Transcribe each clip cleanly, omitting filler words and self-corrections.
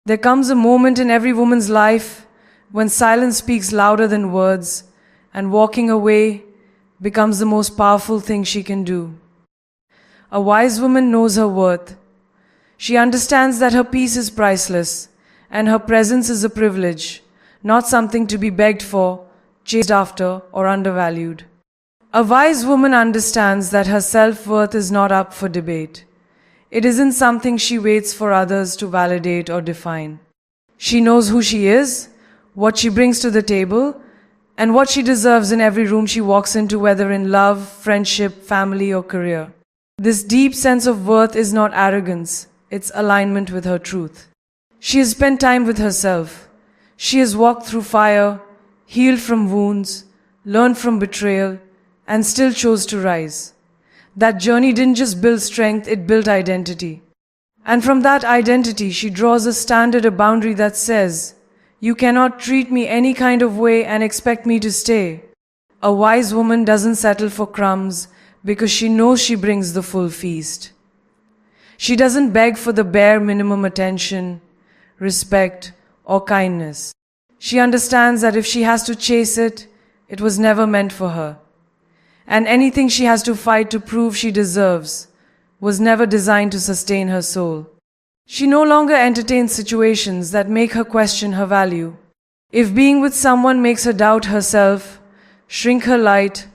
There comes a moment in every woman's life when silence speaks louder than words, and walking away becomes the most powerful thing she can do. A wise woman knows her worth. She understands that her peace is priceless, and her presence is a privilege, not something to be begged for, chased after, or undervalued. A wise woman understands that her self-worth is not up for debate. It isn't something she waits for others to validate or define. She knows who she is, what she brings to the table, and what she deserves in every room she walks into, whether in love, friendship, family, or career. This deep sense of worth is not arrogance, it's alignment with her truth. She has spent time with herself. She has walked through fire, healed from wounds, learned from betrayal, and still chose to rise. That journey didn't just build strength, it built identity. And from that identity, she draws a standard, a boundary that says, "You cannot treat me any kind of way and expect me to stay." A wise woman doesn't settle for crumbs because she knows she brings the full feast. She doesn't beg for the bare minimum attention, respect, or kindness. She understands that if she has to chase it, it was never meant for her. And anything she has to fight to prove she deserves was never designed to sustain her soul. She no longer entertains situations that make her question her value. If being with someone makes her doubt herself, shrink her light,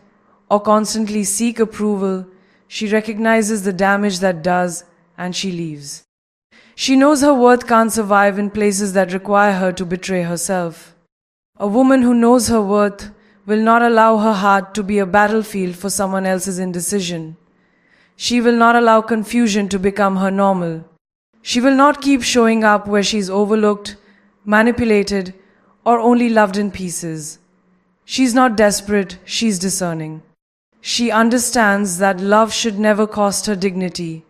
or constantly seek approval, she recognizes the damage that does, and she leaves. She knows her worth can't survive in places that require her to betray herself. A woman who knows her worth will not allow her heart to be a battlefield for someone else's indecision. She will not allow confusion to become her normal. She will not keep showing up where she's overlooked, manipulated, or only loved in pieces. She's not desperate, she's discerning. She understands that love should never cost her dignity,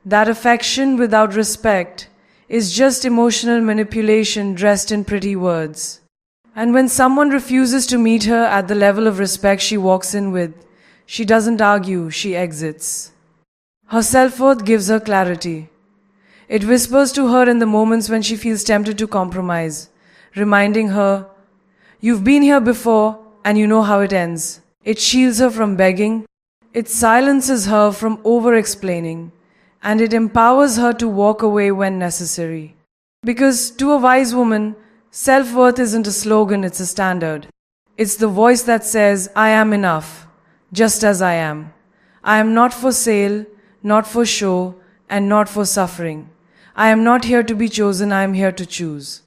that affection without respect is just emotional manipulation dressed in pretty words. And when someone refuses to meet her at the level of respect she walks in with, she doesn't argue, she exits. Her self-worth gives her clarity. It whispers to her in the moments when she feels tempted to compromise, reminding her, "You've been here before and you know how it ends." It shields her from begging, it silences her from over-explaining, and it empowers her to walk away when necessary. Because to a wise woman, self-worth isn't a slogan, it's a standard. It's the voice that says, "I am enough, just as I am. I am not for sale, not for show, and not for suffering. I am not here to be chosen, I am here to choose."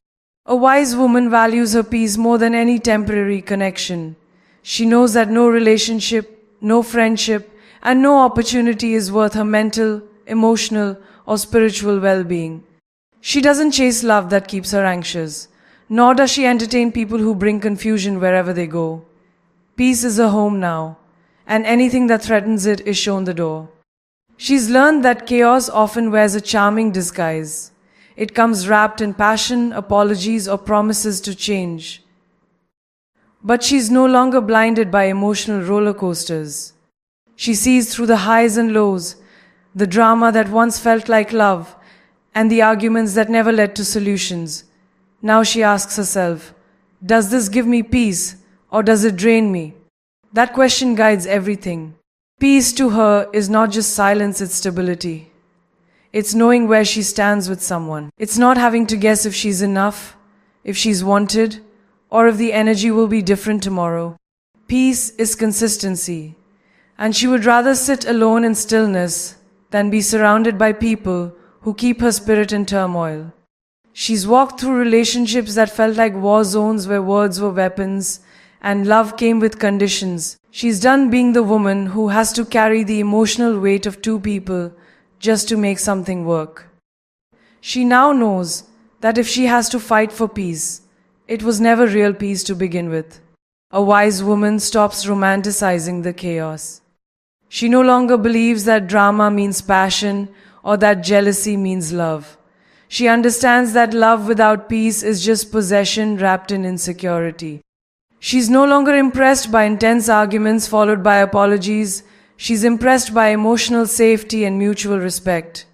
A wise woman values her peace more than any temporary connection. She knows that no relationship, no friendship, and no opportunity is worth her mental, emotional, or spiritual well-being. She doesn't chase love that keeps her anxious, nor does she entertain people who bring confusion wherever they go. Peace is her home now, and anything that threatens it is shown the door. She's learned that chaos often wears a charming disguise. It comes wrapped in passion, apologies, or promises to change. But she's no longer blinded by emotional roller coasters. She sees through the highs and lows, the drama that once felt like love, and the arguments that never led to solutions. Now she asks herself, does this give me peace or does it drain me? That question guides everything. Peace to her is not just silence, it's stability. It's knowing where she stands with someone. It's not having to guess if she's enough, if she's wanted, or if the energy will be different tomorrow. Peace is consistency, and she would rather sit alone in stillness than be surrounded by people who keep her spirit in turmoil. She's walked through relationships that felt like war zones where words were weapons and love came with conditions. She's done being the woman who has to carry the emotional weight of two people just to make something work. She now knows that if she has to fight for peace, it was never real peace to begin with. A wise woman stops romanticizing the chaos. She no longer believes that drama means passion or that jealousy means love. She understands that love without peace is just possession wrapped in insecurity. She's no longer impressed by intense arguments followed by apologies. She's impressed by emotional safety and mutual respect.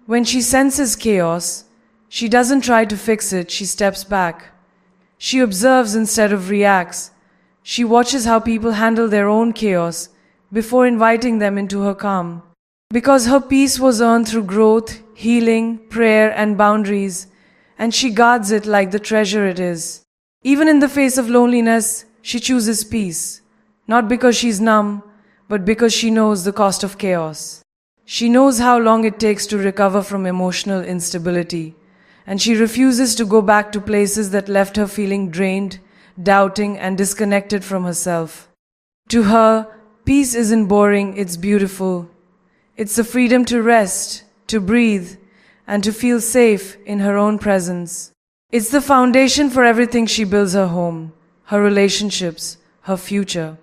When she senses chaos, She doesn't try to fix it, she steps back. She observes instead of reacts. She watches how people handle their own chaos before inviting them into her calm. Because her peace was earned through growth, healing, prayer, and boundaries, and she guards it like the treasure it is. Even in the face of loneliness, she chooses peace, not because she's numb, but because she knows the cost of chaos. She knows how long it takes to recover from emotional instability, and she refuses to go back to places that left her feeling drained, doubting, and disconnected from herself. To her, peace isn't boring, it's beautiful. It's the freedom to rest, to breathe, and to feel safe in her own presence. It's the foundation for everything she builds: her home, her relationships, her future.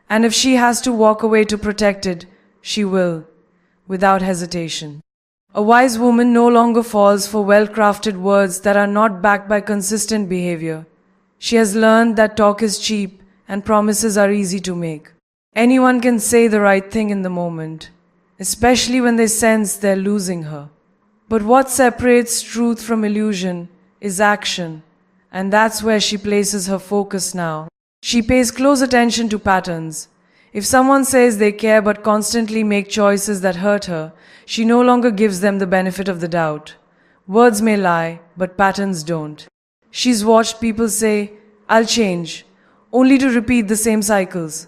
And if she has to walk away to protect it, she will, without hesitation. A wise woman no longer falls for well-crafted words that are not backed by consistent behavior. She has learned that talk is cheap and promises are easy to make. Anyone can say the right thing in the moment, especially when they sense they're losing her. But what separates truth from illusion is action, and that's where she places her focus now. She pays close attention to patterns. If someone says they care but constantly make choices that hurt her, she no longer gives them the benefit of the doubt. Words may lie, but patterns don't. She's watched people say, "I'll change," only to repeat the same cycles.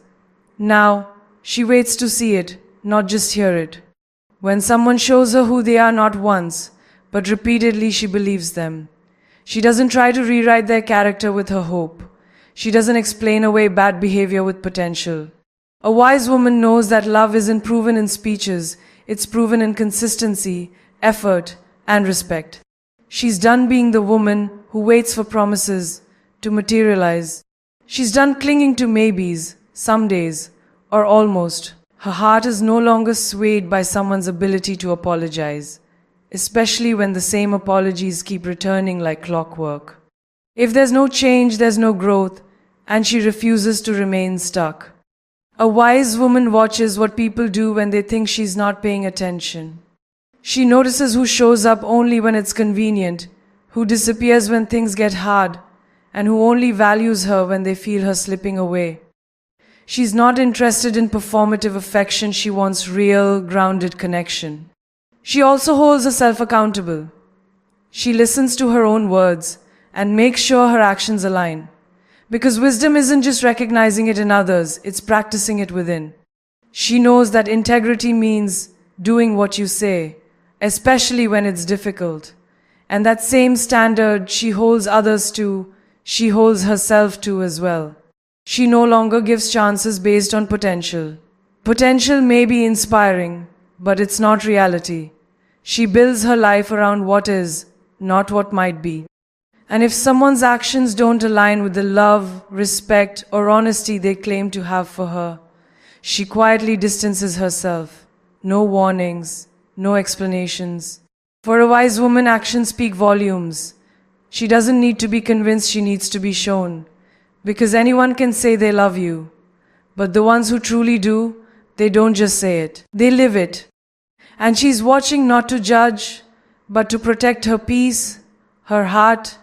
Now, she waits to see it, not just hear it. When someone shows her who they are not once, but repeatedly, she believes them. She doesn't try to rewrite their character with her hope. She doesn't explain away bad behavior with potential. A wise woman knows that love isn't proven in speeches, it's proven in consistency, effort, and respect. She's done being the woman who waits for promises to materialize. She's done clinging to maybes, some days, or almost. Her heart is no longer swayed by someone's ability to apologize, especially when the same apologies keep returning like clockwork. If there's no change, there's no growth, and she refuses to remain stuck. A wise woman watches what people do when they think she's not paying attention. She notices who shows up only when it's convenient, who disappears when things get hard, and who only values her when they feel her slipping away. She's not interested in performative affection, she wants real, grounded connection. She also holds herself accountable. She listens to her own words and makes sure her actions align. Because wisdom isn't just recognizing it in others, it's practicing it within. She knows that integrity means doing what you say, especially when it's difficult. And that same standard she holds others to, she holds herself to as well. She no longer gives chances based on potential. Potential may be inspiring, but it's not reality. She builds her life around what is, not what might be. And if someone's actions don't align with the love, respect, or honesty they claim to have for her, she quietly distances herself. No warnings, no explanations. For a wise woman, actions speak volumes. She doesn't need to be convinced, she needs to be shown. Because anyone can say they love you, but the ones who truly do, they don't just say it, they live it. And she's watching not to judge, but to protect her peace, her heart,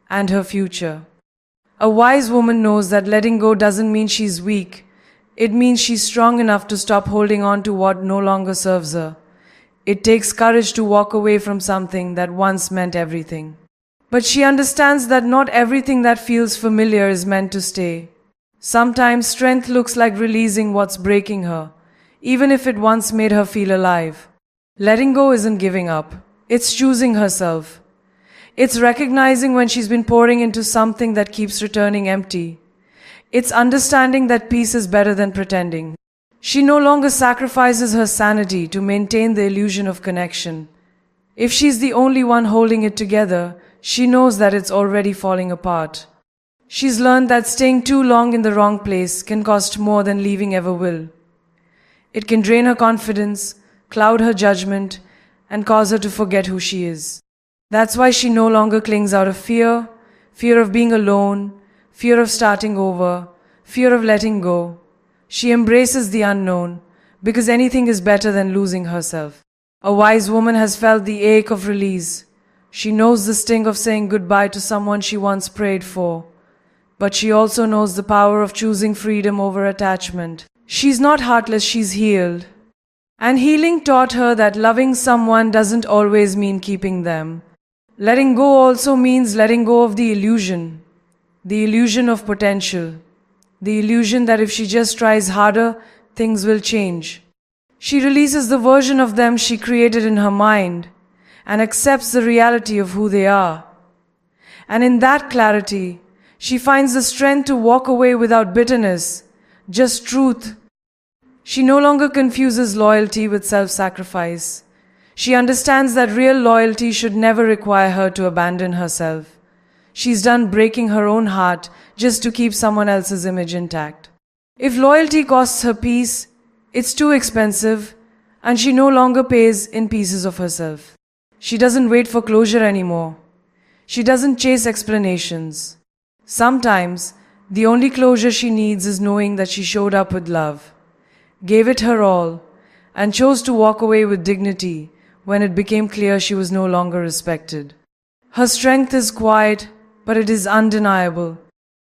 and her future. A wise woman knows that letting go doesn't mean she's weak. It means she's strong enough to stop holding on to what no longer serves her. It takes courage to walk away from something that once meant everything. But she understands that not everything that feels familiar is meant to stay. Sometimes strength looks like releasing what's breaking her, even if it once made her feel alive. Letting go isn't giving up. It's choosing herself. It's recognizing when she's been pouring into something that keeps returning empty. It's understanding that peace is better than pretending. She no longer sacrifices her sanity to maintain the illusion of connection. If she's the only one holding it together, she knows that it's already falling apart. She's learned that staying too long in the wrong place can cost more than leaving ever will. It can drain her confidence, cloud her judgment, and cause her to forget who she is. That's why she no longer clings out of fear, fear of being alone, fear of starting over, fear of letting go. She embraces the unknown, because anything is better than losing herself. A wise woman has felt the ache of release, She knows the sting of saying goodbye to someone she once prayed for, but she also knows the power of choosing freedom over attachment. She's not heartless, she's healed. And healing taught her that loving someone doesn't always mean keeping them. Letting go also means letting go of the illusion of potential, the illusion that if she just tries harder, things will change. She releases the version of them she created in her mind and accepts the reality of who they are. And in that clarity, she finds the strength to walk away without bitterness, just truth. She no longer confuses loyalty with self-sacrifice. She understands that real loyalty should never require her to abandon herself. She's done breaking her own heart just to keep someone else's image intact. If loyalty costs her peace, it's too expensive, and she no longer pays in pieces of herself. She doesn't wait for closure anymore. She doesn't chase explanations. Sometimes, the only closure she needs is knowing that she showed up with love, gave it her all, and chose to walk away with dignity when it became clear she was no longer respected. Her strength is quiet, but it is undeniable.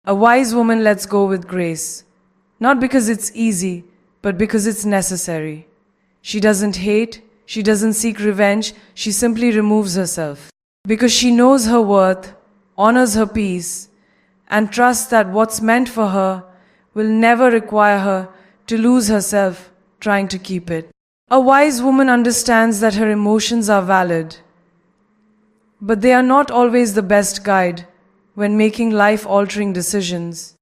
A wise woman lets go with grace, not because it's easy, but because it's necessary. She doesn't hate, she doesn't seek revenge, she simply removes herself. Because she knows her worth, honors her peace, and trusts that what's meant for her will never require her to lose herself trying to keep it. A wise woman understands that her emotions are valid, but they are not always the best guide when making life-altering decisions.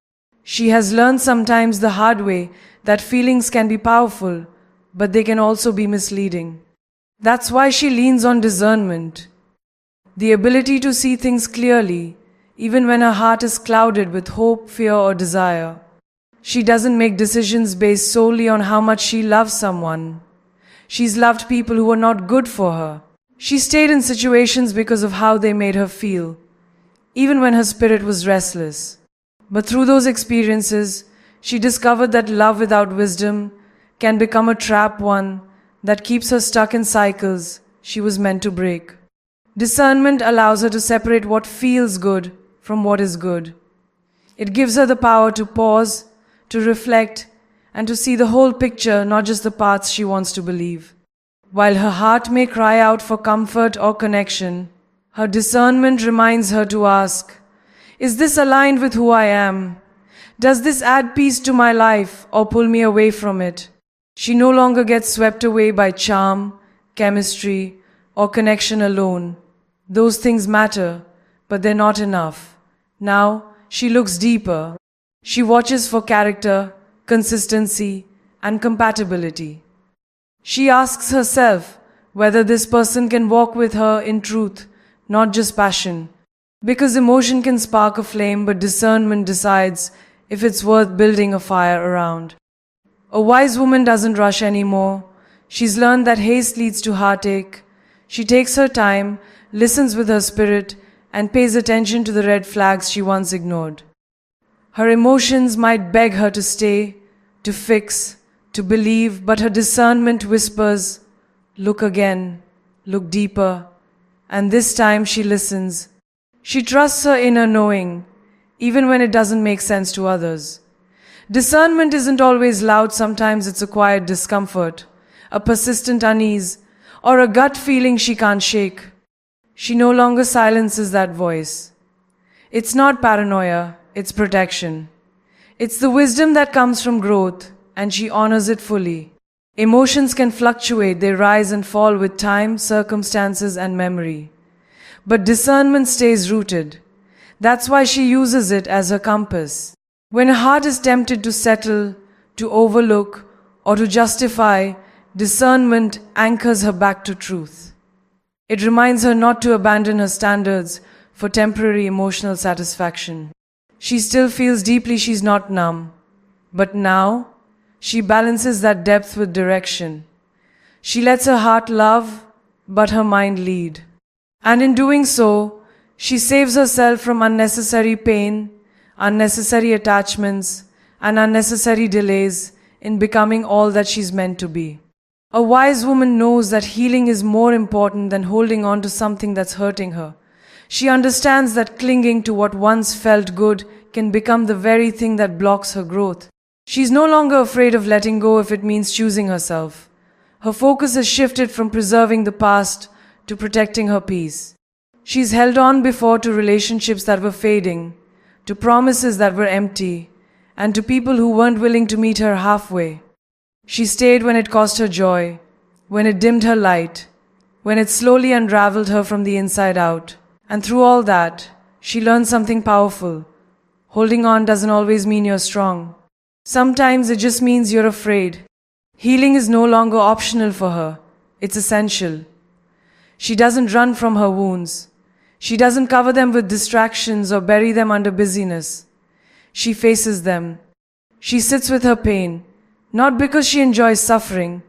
She has learned sometimes the hard way that feelings can be powerful, but they can also be misleading. That's why she leans on discernment, the ability to see things clearly, even when her heart is clouded with hope, fear, or desire. She doesn't make decisions based solely on how much she loves someone. She's loved people who were not good for her. She stayed in situations because of how they made her feel, even when her spirit was restless. But through those experiences, she discovered that love without wisdom can become a trap, one that keeps her stuck in cycles she was meant to break. Discernment allows her to separate what feels good from what is good. It gives her the power to pause, to reflect, and to see the whole picture, not just the parts she wants to believe. While her heart may cry out for comfort or connection, her discernment reminds her to ask, is this aligned with who I am? Does this add peace to my life or pull me away from it? She no longer gets swept away by charm, chemistry, or connection alone. Those things matter, but they're not enough. Now, she looks deeper. She watches for character, consistency, and compatibility. She asks herself whether this person can walk with her in truth, not just passion. Because emotion can spark a flame, but discernment decides if it's worth building a fire around. A wise woman doesn't rush anymore. She's learned that haste leads to heartache. She takes her time, listens with her spirit, and pays attention to the red flags she once ignored. Her emotions might beg her to stay, to fix, to believe, but her discernment whispers, look again, look deeper, and this time she listens. She trusts her inner knowing, even when it doesn't make sense to others. Discernment isn't always loud, sometimes it's a quiet discomfort, a persistent unease, or a gut feeling she can't shake. She no longer silences that voice. It's not paranoia, it's protection. It's the wisdom that comes from growth, and she honors it fully. Emotions can fluctuate, they rise and fall with time, circumstances, and memory. But discernment stays rooted. That's why she uses it as her compass. When her heart is tempted to settle, to overlook, or to justify, discernment anchors her back to truth. It reminds her not to abandon her standards for temporary emotional satisfaction. She still feels deeply, she's not numb. But now, she balances that depth with direction. She lets her heart love, but her mind lead. And in doing so, she saves herself from unnecessary pain, unnecessary attachments, and unnecessary delays in becoming all that she's meant to be. A wise woman knows that healing is more important than holding on to something that's hurting her. She understands that clinging to what once felt good can become the very thing that blocks her growth. She's no longer afraid of letting go if it means choosing herself. Her focus has shifted from preserving the past to protecting her peace. She's held on before to relationships that were fading, to promises that were empty, and to people who weren't willing to meet her halfway. She stayed when it cost her joy, when it dimmed her light, when it slowly unraveled her from the inside out. And through all that, she learned something powerful. Holding on doesn't always mean you're strong. Sometimes it just means you're afraid. Healing is no longer optional for her. It's essential. She doesn't run from her wounds. She doesn't cover them with distractions or bury them under busyness. She faces them. She sits with her pain, not because she enjoys suffering,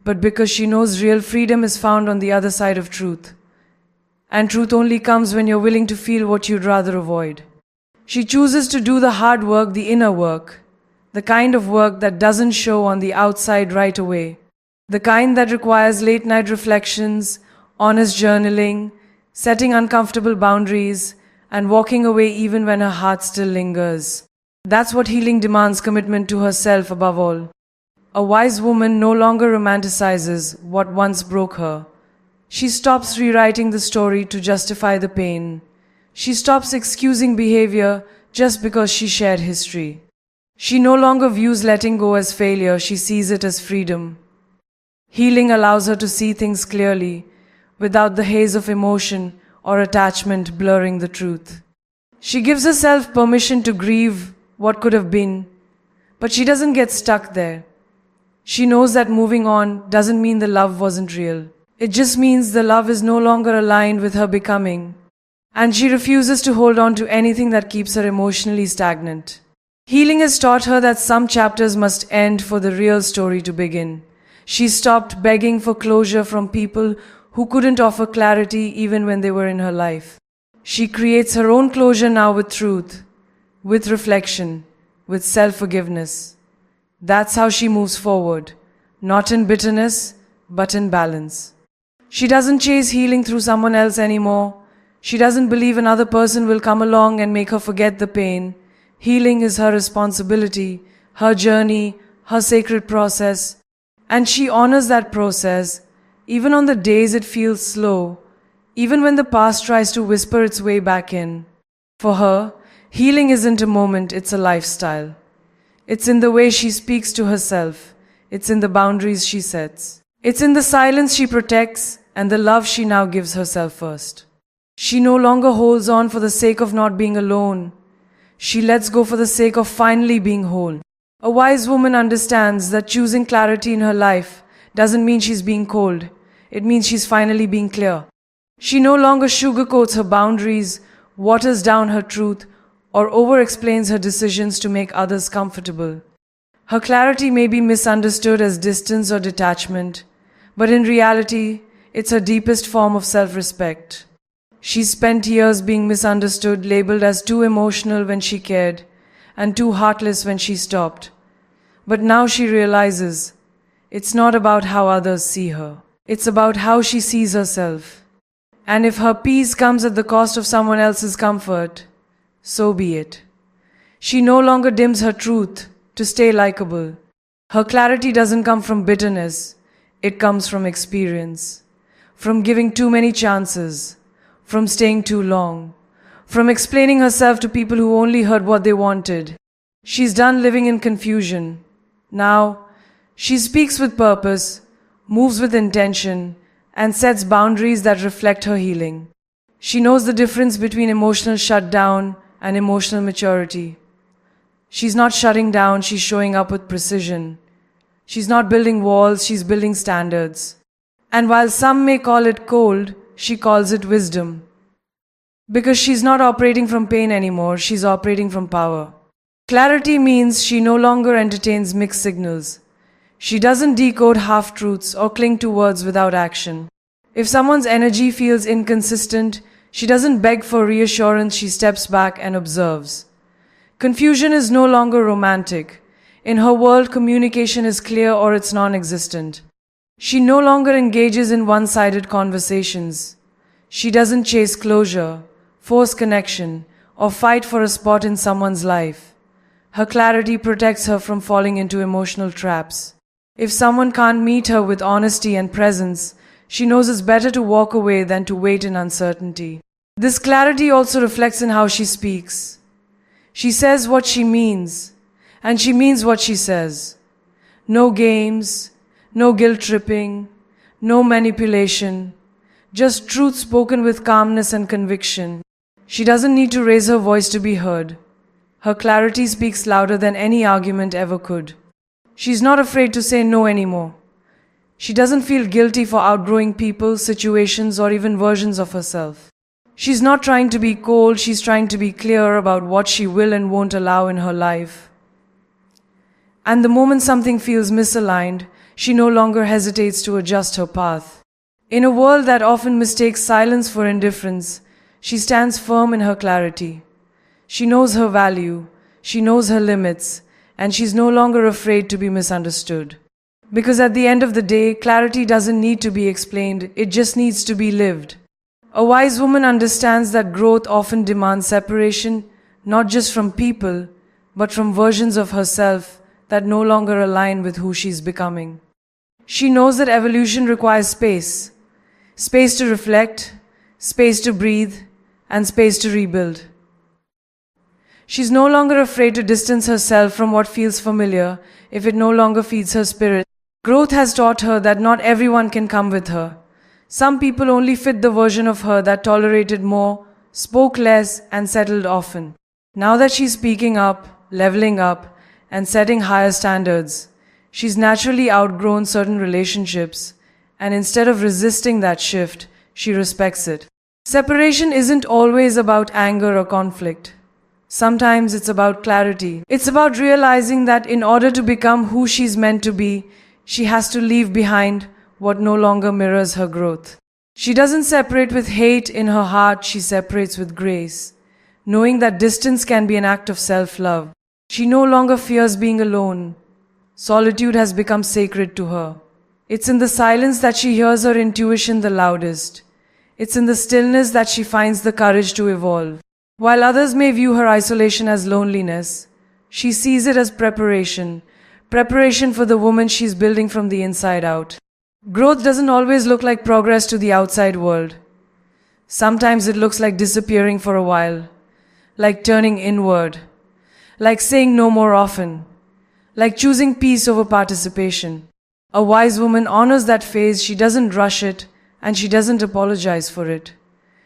but because she knows real freedom is found on the other side of truth. And truth only comes when you're willing to feel what you'd rather avoid. She chooses to do the hard work, the inner work, the kind of work that doesn't show on the outside right away, the kind that requires late-night reflections, honest journaling, setting uncomfortable boundaries, and walking away even when her heart still lingers. That's what healing demands: commitment to herself above all. A wise woman no longer romanticizes what once broke her. She stops rewriting the story to justify the pain. She stops excusing behavior just because she shared history. She no longer views letting go as failure, she sees it as freedom. Healing allows her to see things clearly, without the haze of emotion or attachment blurring the truth. She gives herself permission to grieve what could have been, but she doesn't get stuck there. She knows that moving on doesn't mean the love wasn't real. It just means the love is no longer aligned with her becoming, and she refuses to hold on to anything that keeps her emotionally stagnant. Healing has taught her that some chapters must end for the real story to begin. She stopped begging for closure from people who couldn't offer clarity even when they were in her life. She creates her own closure now with truth, with reflection, with self-forgiveness. That's how she moves forward, not in bitterness, but in balance. She doesn't chase healing through someone else anymore. She doesn't believe another person will come along and make her forget the pain. Healing is her responsibility, her journey, her sacred process. And she honors that process, even on the days it feels slow, even when the past tries to whisper its way back in. For her, healing isn't a moment, it's a lifestyle. It's in the way she speaks to herself. It's in the boundaries she sets. It's in the silence she protects and the love she now gives herself first. She no longer holds on for the sake of not being alone. She lets go for the sake of finally being whole. A wise woman understands that choosing clarity in her life doesn't mean she's being cold. It means she's finally being clear. She no longer sugarcoats her boundaries, waters down her truth, or over-explains her decisions to make others comfortable. Her clarity may be misunderstood as distance or detachment, but in reality, it's her deepest form of self-respect. She spent years being misunderstood, labeled as too emotional when she cared, and too heartless when she stopped. But now she realizes it's not about how others see her. It's about how she sees herself. And if her peace comes at the cost of someone else's comfort, so be it. She no longer dims her truth to stay likable. Her clarity doesn't come from bitterness. It comes from experience, from giving too many chances, from staying too long, from explaining herself to people who only heard what they wanted. She's done living in confusion. Now, she speaks with purpose, moves with intention, and sets boundaries that reflect her healing. She knows the difference between emotional shutdown and emotional maturity. She's not shutting down, she's showing up with precision. She's not building walls, she's building standards. And while some may call it cold, she calls it wisdom. Because she's not operating from pain anymore, she's operating from power. Clarity means she no longer entertains mixed signals. She doesn't decode half-truths or cling to words without action. If someone's energy feels inconsistent, she doesn't beg for reassurance, she steps back and observes. Confusion is no longer romantic. In her world, communication is clear or it's non-existent. She no longer engages in one-sided conversations. She doesn't chase closure, force connection, or fight for a spot in someone's life. Her clarity protects her from falling into emotional traps. If someone can't meet her with honesty and presence, she knows it's better to walk away than to wait in uncertainty. This clarity also reflects in how she speaks. She says what she means, and she means what she says. No games, no guilt tripping, no manipulation, just truth spoken with calmness and conviction. She doesn't need to raise her voice to be heard. Her clarity speaks louder than any argument ever could. She's not afraid to say no anymore. She doesn't feel guilty for outgrowing people, situations, or even versions of herself. She's not trying to be cold, she's trying to be clear about what she will and won't allow in her life. And the moment something feels misaligned, she no longer hesitates to adjust her path. In a world that often mistakes silence for indifference, she stands firm in her clarity. She knows her value, she knows her limits, and she's no longer afraid to be misunderstood. Because at the end of the day, clarity doesn't need to be explained, it just needs to be lived. A wise woman understands that growth often demands separation, not just from people, but from versions of herself that no longer align with who she's becoming. She knows that evolution requires space. Space to reflect, space to breathe, and space to rebuild. She's no longer afraid to distance herself from what feels familiar if it no longer feeds her spirit. Growth has taught her that not everyone can come with her. Some people only fit the version of her that tolerated more, spoke less, and settled often. Now that she's speaking up, leveling up, and setting higher standards, she's naturally outgrown certain relationships, and instead of resisting that shift, she respects it. Separation isn't always about anger or conflict. Sometimes it's about clarity. It's about realizing that in order to become who she's meant to be, she has to leave behind what no longer mirrors her growth. She doesn't separate with hate in her heart, she separates with grace, knowing that distance can be an act of self-love. She no longer fears being alone. Solitude has become sacred to her. It's in the silence that she hears her intuition the loudest. It's in the stillness that she finds the courage to evolve. While others may view her isolation as loneliness, she sees it as preparation for the woman she's building from the inside out. Growth doesn't always look like progress to the outside world. Sometimes it looks like disappearing for a while, like turning inward, like saying no more often, like choosing peace over participation. A wise woman honors that phase, she doesn't rush it, and she doesn't apologize for it.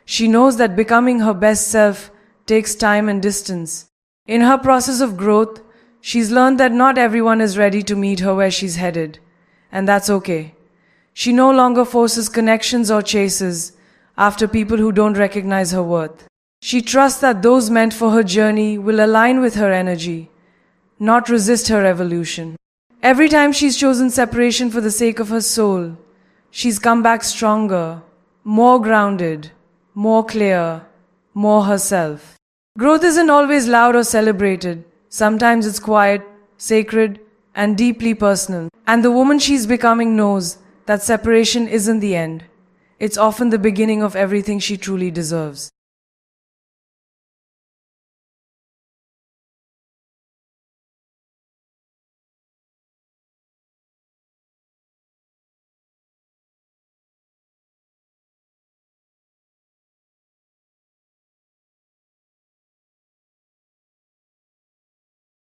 She knows that becoming her best self takes time and distance. In her process of growth, she's learned that not everyone is ready to meet her where she's headed, and that's okay. She no longer forces connections or chases after people who don't recognize her worth. She trusts that those meant for her journey will align with her energy, not resist her evolution. Every time she's chosen separation for the sake of her soul, she's come back stronger, more grounded, more clear, more herself. Growth isn't always loud or celebrated. Sometimes it's quiet, sacred, and deeply personal. And the woman she's becoming knows that separation isn't the end. It's often the beginning of everything she truly deserves.